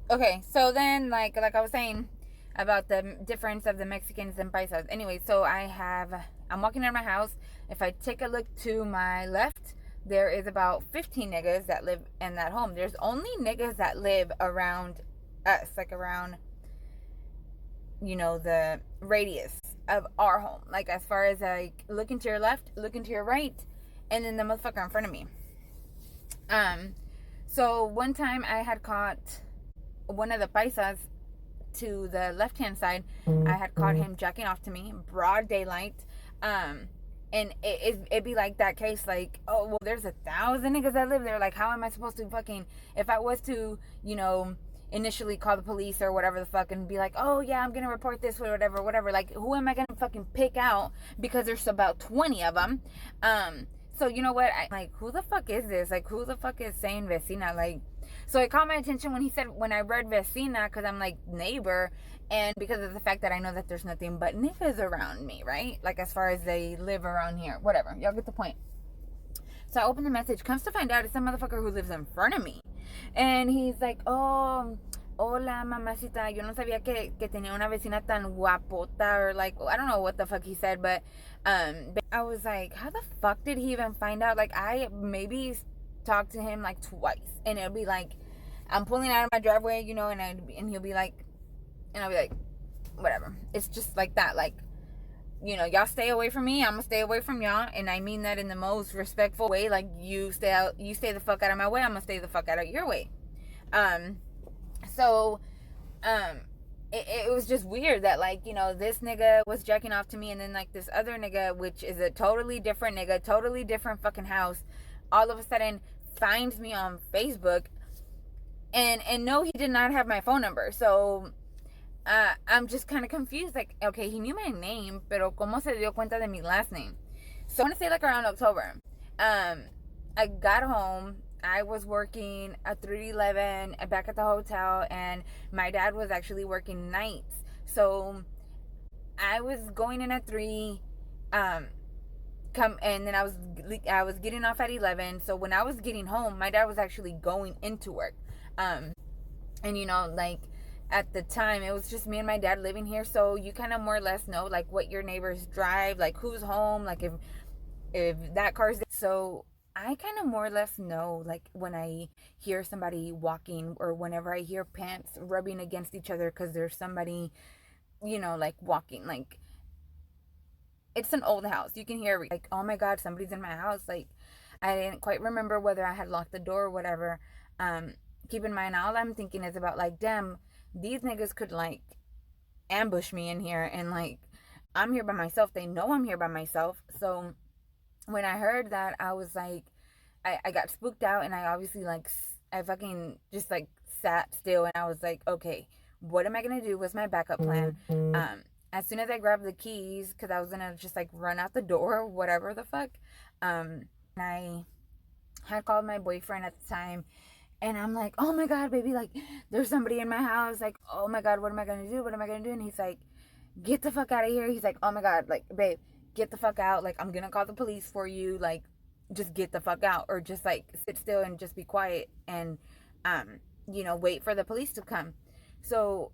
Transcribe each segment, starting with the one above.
Okay, so then like I was saying about the difference of the Mexicans and paisas. Anyway, so I'm walking out of my house. If I take a look to my left, there is about 15 niggas that live in that home. There's only niggas that live around us, like around, the radius of our home. Like as far as like looking to your left, looking to your right, and then the motherfucker in front of me. Um, so one time I had caught one of the paisas to the left hand side. I had caught him jacking off to me, broad daylight. Um, and it'd be like that case, like, oh, well, there's 1,000 niggas that live there. Like, how am I supposed to fucking, if I was to, initially call the police or whatever the fuck and be like, oh, yeah, I'm gonna report this or whatever. Like, who am I gonna fucking pick out because there's about 20 of them? So, you know what? Like, who the fuck is this? Like, who the fuck is saying vecina? Like, so it caught my attention when I read vecina, because I'm like neighbor, and because of the fact that I know that there's nothing but niggas around me, right? Like as far as they live around here, whatever. Y'all get the point. So I open the message. Comes to find out, it's some motherfucker who lives in front of me, and he's like, "Oh, hola, mamacita. Yo no sabía que tenía una vecina tan guapota," or like, I don't know what the fuck he said, but I was like, how the fuck did he even find out? Like, I maybe talked to him like twice, and it'll be like, I'm pulling out of my driveway, and he'll be like, and I'll be like, whatever. It's just like that, like, y'all stay away from me, I'm gonna stay away from y'all, and I mean that in the most respectful way. Like, you stay the fuck out of my way, I'm gonna stay the fuck out of your way. um so um it was just weird that, like, this nigga was jacking off to me, and then like this other nigga, which is a totally different nigga, totally different fucking house, all of a sudden finds me on Facebook. And no, he did not have my phone number. So I'm just kind of confused. Like, okay, he knew my name, pero ¿cómo se dio cuenta de mi last name? So I want to say like around October. I got home. I was working at 311 back at the hotel, and my dad was actually working nights. So I was going in at 3, um, and then I was getting off at 11. So when I was getting home, my dad was actually going into work. Um, and like at the time it was just me and my dad living here, so you kind of more or less know like what your neighbors drive, like who's home, like if that car's there. So I kind of more or less know, like, when I hear somebody walking, or whenever I hear pants rubbing against each other because there's somebody, like walking. Like, it's an old house, you can hear like, oh my god, somebody's in my house. Like, I didn't quite remember whether I had locked the door or whatever. um Keep in mind, all I'm thinking is about, like, damn, these niggas could like ambush me in here, and like, I'm here by myself, they know I'm here by myself. So when I heard that, I was like, I got spooked out, and I obviously, like, I fucking just like sat still, and I was like, okay, what am I gonna do? What's my backup plan? As soon as I grabbed the keys, because I was gonna just like run out the door, whatever the fuck. I had called my boyfriend at the time, and I'm like, oh my god, baby, like, there's somebody in my house. Like, oh my god, what am I gonna do? What am I gonna do? And he's like, get the fuck out of here. He's like, oh my god, like, babe, get the fuck out. Like, I'm gonna call the police for you. Like, just get the fuck out, or just like sit still and just be quiet, and wait for the police to come. So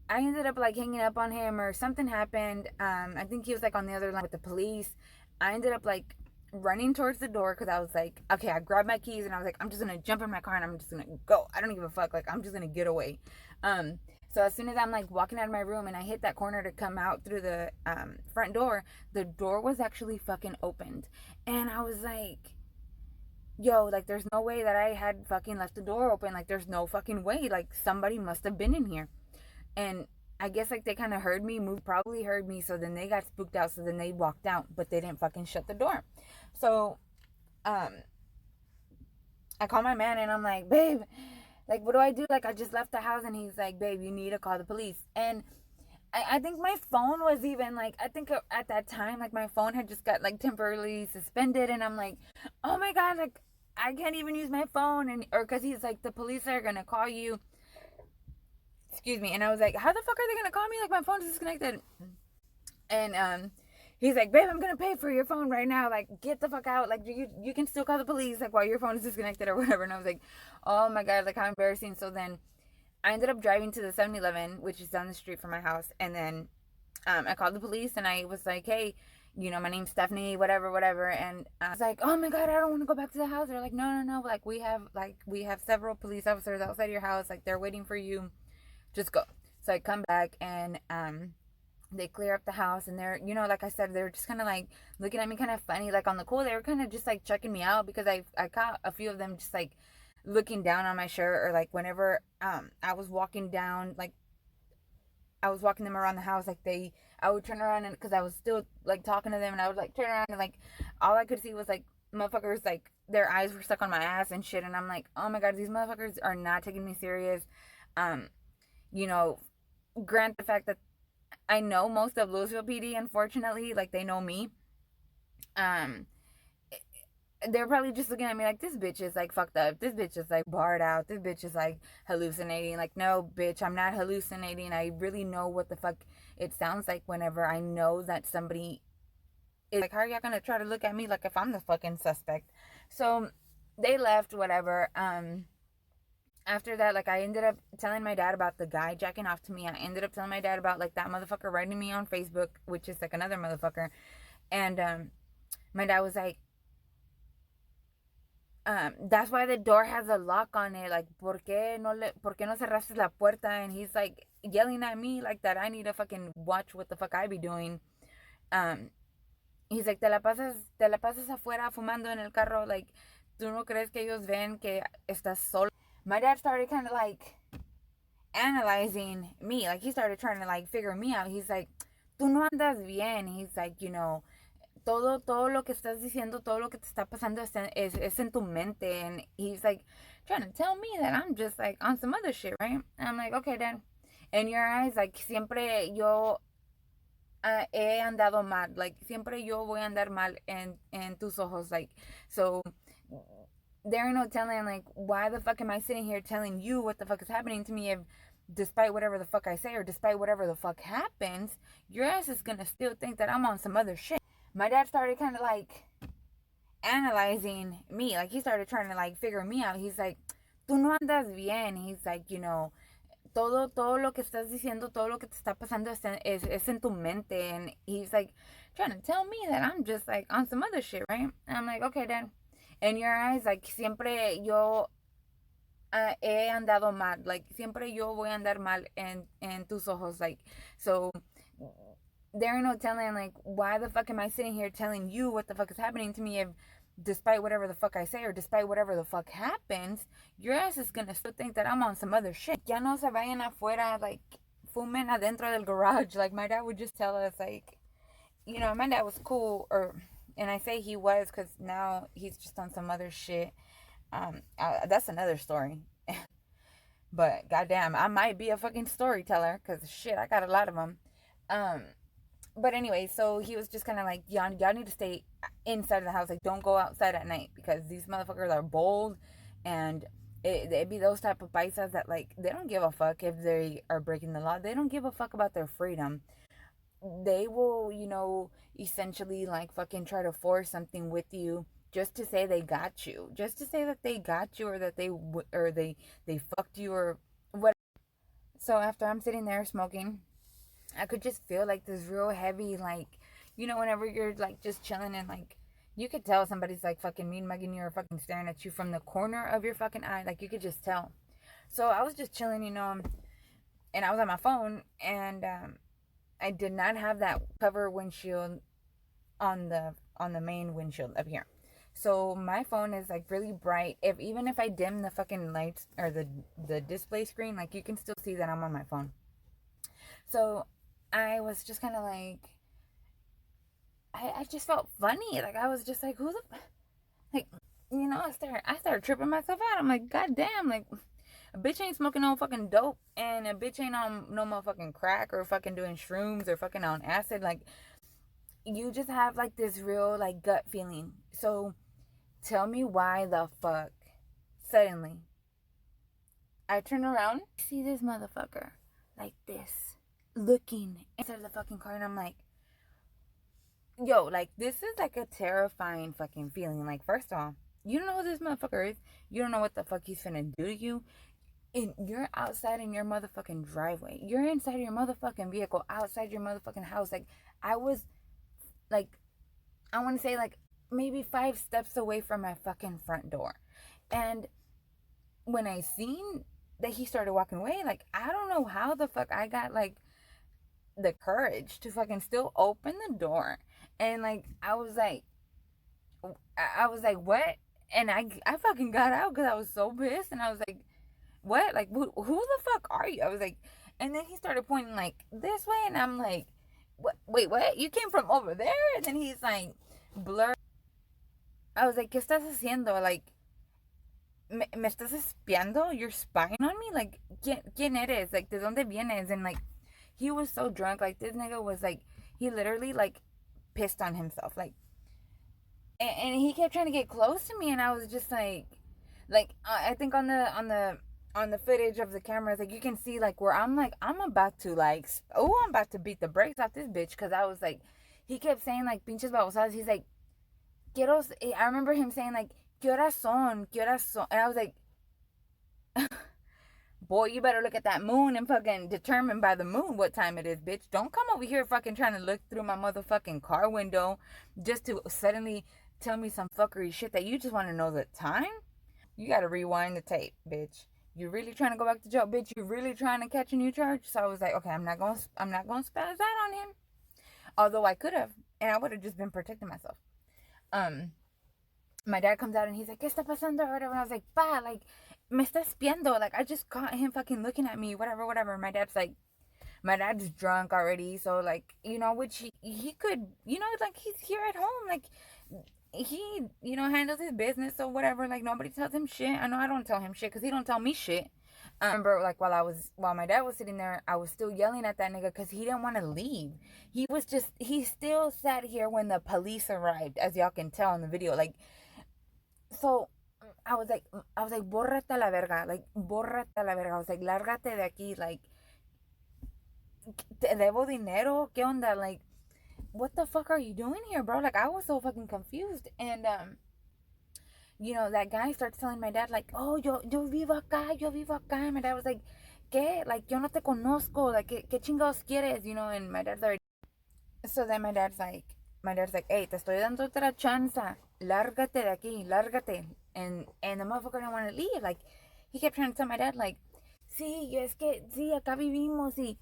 I ended up like hanging up on him, or something happened. I think he was like on the other line with the police. I ended up like running towards the door, because I was like, okay, I grabbed my keys, and I was like, I'm just gonna jump in my car and I'm just gonna go. I don't give a fuck. Like, I'm just gonna get away. So as soon as I'm like walking out of my room and I hit that corner to come out through the front door, the door was actually fucking opened. And I was like, yo, like, there's no way that I had fucking left the door open. Like, there's no fucking way. Like, somebody must have been in here. And I guess like they kind of heard me move, probably heard me, so then they got spooked out, so then they walked out, but they didn't fucking shut the door. So um I call my man, and I'm like, babe, like, what do I do? Like, I just left the house. And he's like, babe, you need to call the police. And I think my phone was even like, I think at that time, like, my phone had just got like temporarily suspended, and I'm like, oh my god, like, I can't even use my phone. And or because he's like, the police are gonna call you, excuse me. And I was like, how the fuck are they gonna call me? Like, my phone is disconnected. And he's like, babe, I'm gonna pay for your phone right now. Like, get the fuck out. Like, you can still call the police, like, while your phone is disconnected or whatever. And I was like, oh my god, like, how embarrassing. So then I ended up driving to the 7-Eleven, which is down the street from my house, and then I called the police and I was like, hey, my name's Stephanie, whatever, whatever. And I was like, oh my God, I don't want to go back to the house. They're like, no, no, no. Like, we have several police officers outside your house. Like, they're waiting for you. Just go. So I come back and, they clear up the house and they're, like I said, they're just kind of like looking at me kind of funny, like on the cool. They were kind of just like checking me out because I caught a few of them just like looking down on my shirt, or like whenever, I was walking down, like, I was walking them around the house, like I would turn around, and because I was still like talking to them, and I would like turn around, and like all I could see was like motherfuckers, like their eyes were stuck on my ass and shit, and I'm like, oh my God, these motherfuckers are not taking me serious. Um, you know, grant the fact that I know most of Louisville PD, unfortunately, like they know me. Um, they're probably just looking at me like, this bitch is like fucked up. This bitch is like barred out. This bitch is like hallucinating. Like, no, bitch, I'm not hallucinating. I really know what the fuck it sounds like whenever I know that somebody is like, how are y'all gonna try to look at me like if I'm the fucking suspect? So they left, whatever. After that, like, I ended up telling my dad about the guy jacking off to me. I ended up telling my dad about like that motherfucker writing me on Facebook, which is like another motherfucker. And my dad was like, that's why the door has a lock on it. Like, por qué no cerraste la puerta? And he's like yelling at me like that I need to fucking watch what the fuck I be doing. Um, he's like, te la pasas afuera fumando en el carro. Like, tú no crees que ellos ven que estás solo? My dad started kind of like analyzing me. Like, he started trying to like figure me out. He's like, tú no andas bien. He's like, todo lo que estás diciendo, todo lo que te está pasando es en tu mente. And he's like trying to tell me that I'm just like on some other shit, right? And I'm like, okay, Dad. In your eyes, like, siempre yo he andado mal. Like, siempre yo voy a andar mal en tus ojos. Like, so there ain't no telling, like, why the fuck am I sitting here telling you what the fuck is happening to me if, despite whatever the fuck I say or despite whatever the fuck happens, your ass is gonna still think that I'm on some other shit. My dad started kind of like analyzing me. Like, he started trying to like figure me out. He's like, tú no andas bien. He's like, todo lo que estás diciendo, todo lo que te está pasando es en tu mente. And he's like trying to tell me that I'm just like on some other shit, right? And I'm like, okay, Dad. In your eyes, like, siempre yo he andado mal. Like, siempre yo voy a andar mal en tus ojos. Like, so there ain't no telling, like, why the fuck am I sitting here telling you what the fuck is happening to me if, despite whatever the fuck I say or despite whatever the fuck happens, your ass is gonna still think that I'm on some other shit. Ya no se vayan afuera, like, fumen adentro del garage. Like, my dad would just tell us, like, my dad was cool, and I say he was because now he's just on some other shit. That's another story. But goddamn, I might be a fucking storyteller because shit, I got a lot of them. But anyway, so he was just kind of like, y'all need to stay inside of the house. Like, don't go outside at night because these motherfuckers are bold, and it'd be those type of paisas that, like, they don't give a fuck if they are breaking the law. They don't give a fuck about their freedom. They will, essentially like fucking try to force something with you just to say they got you, just to say that they got you, or that they fucked you or what. So after I'm sitting there smoking, I could just feel like this real heavy, like, whenever you're like just chilling and like you could tell somebody's like fucking mean mugging you or fucking staring at you from the corner of your fucking eye. Like, you could just tell. So I was just chilling, and I was on my phone, and I did not have that cover windshield on the main windshield up here. So my phone is like really bright. Even if I dim the fucking lights or the display screen, like, you can still see that I'm on my phone. So I was just kind of like, I just felt funny. Like, I was just like, who the, like, I started tripping myself out. I'm like, God damn, like, a bitch ain't smoking no fucking dope, and a bitch ain't on no motherfucking crack or fucking doing shrooms or fucking on acid. Like, you just have like this real like gut feeling. So tell me why the fuck suddenly I turn around, see this motherfucker like this, looking inside the fucking car, and I'm like, yo, like, this is like a terrifying fucking feeling. Like, first off, you don't know who this motherfucker is. You don't know what the fuck he's finna do to you. And you're outside in your motherfucking driveway. You're inside your motherfucking vehicle, outside your motherfucking house. Like, I was, like, I want to say, like, maybe 5 steps away from my fucking front door. And when I seen that he started walking away, like, I don't know how the fuck I got, like, the courage to fucking still open the door. And, like, I was like, what? And I fucking got out because I was so pissed. And I was like, what? Like, who the fuck are you? I was like, and then he started pointing like this way, and I'm like, what? Wait, what? You came from over there? And then he's like, blur. I was like, ¿qué estás haciendo? Like, me estás espiando? You're spying on me? Like, ¿quién eres? Like, ¿de dónde vienes? And like, he was so drunk. Like, this nigga was like, he literally like pissed on himself. Like, and he kept trying to get close to me, and I was just like I think on the footage of the cameras, like you can see like where I'm like I'm about to like I'm about to beat the brakes off this bitch, because I was like, he kept saying like pinches babosadas. He's like, quiero. I remember him saying like, ¿qué horas son? And I was like, boy, you better look at that moon and fucking determine by the moon what time it is, bitch. Don't come over here fucking trying to look through my motherfucking car window just to suddenly tell me some fuckery shit that you just want to know the time. You gotta rewind the tape, bitch. You really trying to go back to jail, bitch? You really trying to catch a new charge? So I was like, okay, I'm not gonna spaz out on him. Although I could have, and I would have just been protecting myself. My dad comes out and he's like, ¿qué está pasando? Or whatever. And I was like, pa, like, me está espiando. Like, I just caught him fucking looking at me, whatever, whatever. My dad's drunk already, so like, you know, which he could, you know, like he's here at home, like he, you know, handles his business or whatever. Like nobody tells him shit. I know I don't tell him shit because he don't tell me shit. I remember like while my dad was sitting there, I was still yelling at that nigga because he didn't want to leave. He still sat here when the police arrived, as y'all can tell in the video. Like, so I was like, bórrate a la verga, like bórrate a la verga. I was like, lárgate de aquí, like, te debo dinero, ¿qué onda? Like, what the fuck are you doing here, bro? Like, I was so fucking confused. And you know, that guy starts telling my dad like, oh, yo vivo acá. And my dad was like, ¿qué? Like, yo no te conozco. Like, ¿qué chingados quieres? You know, and my dad's already. So then my dad's like, hey, te estoy dando otra chance. Lárgate de aquí, lárgate. And the motherfucker didn't want to leave. Like, he kept trying to tell my dad like, sí, es que, sí, acá vivimos y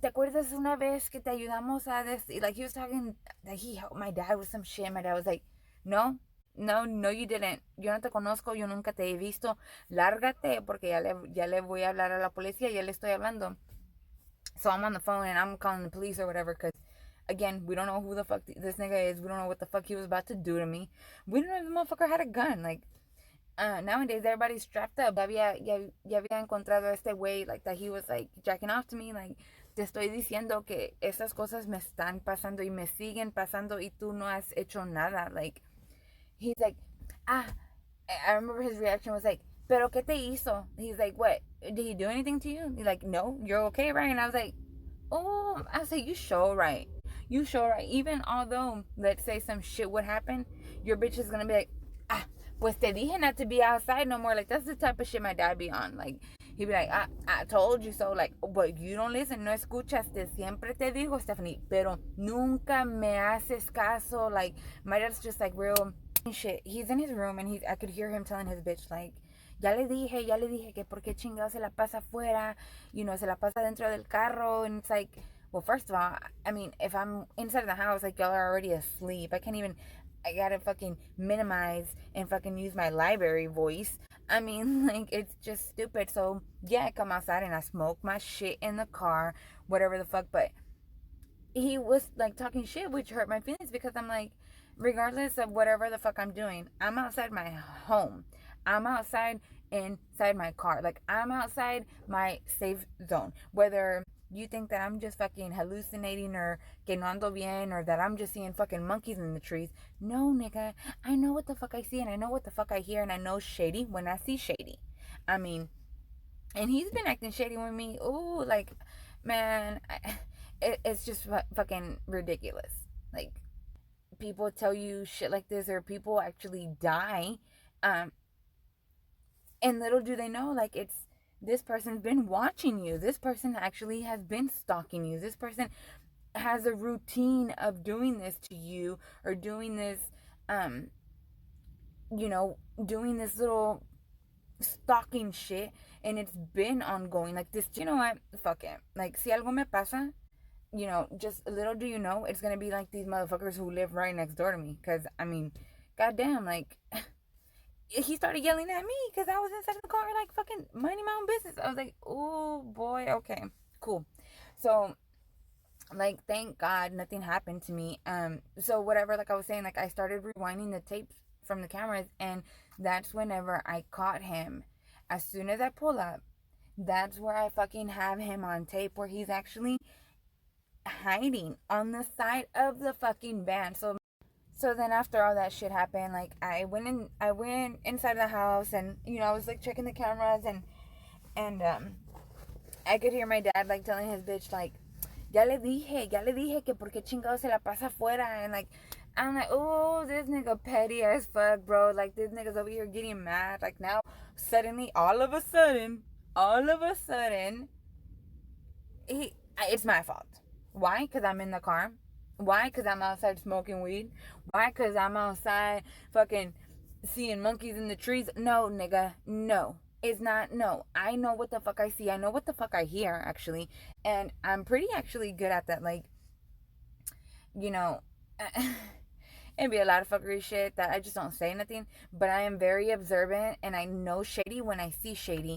¿te acuerdas una vez que te ayudamos a decir? Like, he was talking, that he helped my dad with some shit. My dad was like, no, you didn't. Yo no te conozco, yo nunca te he visto. Lárgate, porque ya le voy a hablar a la policía, ya le estoy hablando. So I'm on the phone and I'm calling the police or whatever, because again, we don't know who the fuck this nigga is. We don't know what the fuck he was about to do to me. We don't know if the motherfucker had a gun. Like, nowadays everybody's strapped up. Ya había encontrado este güey, like, that he was like jacking off to me. Like, te estoy diciendo que esas cosas me están pasando y me siguen pasando y tú no has hecho nada. Like, he's like, I remember his reaction was like, pero ¿qué te hizo? He's like, what? Did he do anything to you? He's like, no, you're okay, right? And I was like, oh, I was like, you sure right. You sure right. Even although, let's say some shit would happen, your bitch is gonna be like, pues te dije not to be outside no more. Like, that's the type of shit my dad be on. Like, he'd be like, I told you so. Like, but you don't listen, no escuchaste. Siempre te digo, Stephanie, pero nunca me haces caso. Like, my dad's just like real shit. He's in his room and I could hear him telling his bitch like, ya le dije que por qué chingado se la pasa afuera, you know, se la pasa dentro del carro. And it's like, well, first of all, I mean, if I'm inside the house, like, y'all are already asleep. I gotta fucking minimize and fucking use my library voice. I mean, like, it's just stupid. So, yeah, I come outside and I smoke my shit in the car, whatever the fuck. But he was, like, talking shit, which hurt my feelings, because I'm like, regardless of whatever the fuck I'm doing, I'm outside my home. I'm outside inside my car. Like, I'm outside my safe zone. Whether you think that I'm just fucking hallucinating or que no ando bien or that I'm just seeing fucking monkeys in the trees. No, nigga. I know what the fuck I see and I know what the fuck I hear and I know shady when I see shady. I mean, and he's been acting shady with me. Ooh, like, man, it's just fucking ridiculous. Like, people tell you shit like this or people actually die. And little do they know, like, it's this person's been watching you. This person actually has been stalking you. This person has a routine of doing this to you, or doing this, doing this little stalking shit, and it's been ongoing like this. You know what? Fuck it. Like, si algo me pasa, just little do you know, it's gonna be like these motherfuckers who live right next door to me. Because, I mean, goddamn, like, he started yelling at me because I was inside the car, like, fucking minding my own business. I was like, oh boy, okay, cool. So, like, thank God nothing happened to me. So whatever, like I was saying, like, I started rewinding the tapes from the cameras, and that's whenever I caught him. As soon as I pull up, that's where I fucking have him on tape, where he's actually hiding on the side of the fucking van. So then after all that shit happened, like, I went inside the house, and I was like checking the cameras, and I could hear my dad like telling his bitch, like, ya le dije que por qué chingado se la pasa afuera. And like, I'm like, oh, this nigga petty as fuck, bro. Like, this nigga's over here getting mad. Like, now suddenly, all of a sudden, it's my fault. Why? Because I'm in the car. Why? Because I'm outside smoking weed. Why? Because I'm outside fucking seeing monkeys in the trees. No, nigga. No. It's not. No. I know what the fuck I see. I know what the fuck I hear, actually. And I'm pretty actually good at that. Like, you know, it'd be a lot of fuckery shit that I just don't say nothing. But I am very observant, and I know shady when I see shady.